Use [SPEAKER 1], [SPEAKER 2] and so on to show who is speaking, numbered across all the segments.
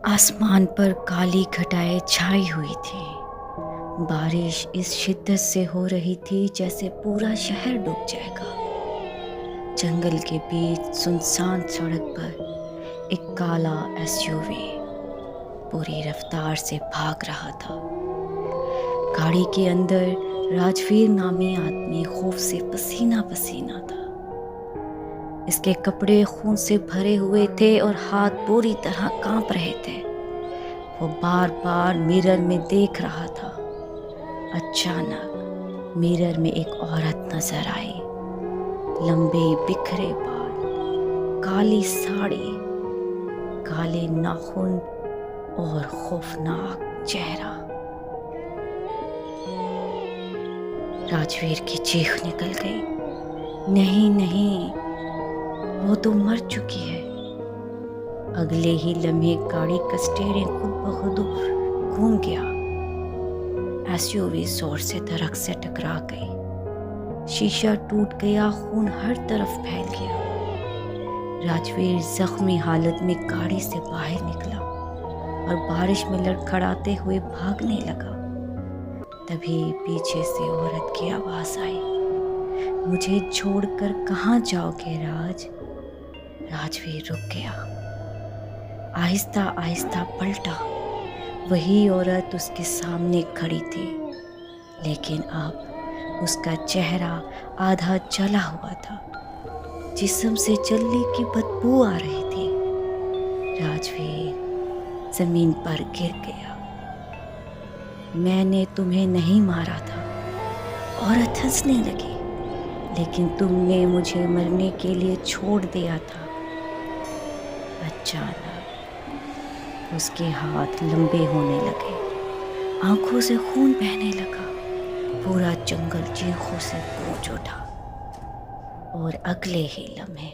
[SPEAKER 1] आसमान पर काली घटाएं छाई हुई थी। बारिश इस शिद्दत से हो रही थी जैसे पूरा शहर डूब जाएगा। जंगल के बीच सुनसान सड़क पर एक काला एसयूवी पूरी रफ्तार से भाग रहा था। गाड़ी के अंदर राजवीर नामी आदमी खौफ से पसीना पसीना था। इसके कपड़े खून से भरे हुए थे और हाथ पूरी तरह कांप रहे थे। वो बार बार मिरर में देख रहा था। अचानक मिरर में एक औरत नजर आई। लंबे बिखरे बाल, काली साड़ी, काले नाखून और खौफनाक चेहरा। राजवीर की चीख निकल गई। नहीं नहीं, वो तो मर चुकी है। अगले ही लम्हे गाड़ी का स्टीयरिंग खुद ब खुद घूम गया। एसयूवी जोर से दरख्त से टकरा गई। शीशा टूट गया, खून हर तरफ फैल गया। राजवीर जख्मी हालत में गाड़ी से बाहर निकला और बारिश में लड़खड़ाते हुए भागने लगा। तभी पीछे से औरत की आवाज आई, मुझे छोड़कर कहाँ जाओगे राज? राजवीर रुक गया। आहिस्ता आहिस्ता पलटा। वही औरत उसके सामने खड़ी थी, लेकिन अब उसका चेहरा आधा जला हुआ था। जिस्म से जलने की बदबू आ रही थी। राजवीर जमीन पर गिर गया। मैंने तुम्हें नहीं मारा था। औरत हंसने लगी, लेकिन तुमने मुझे मरने के लिए छोड़ दिया था। अचानक उसके हाथ लंबे होने लगे, आंखों से खून बहने लगा। पूरा जंगल चीखों से गूंज उठा और अगले ही लम्हे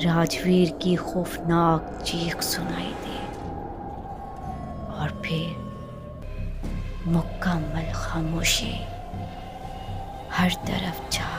[SPEAKER 1] राजवीर की खौफनाक चीख सुनाई दी और फिर मुकम्मल खामोशी हर तरफ छा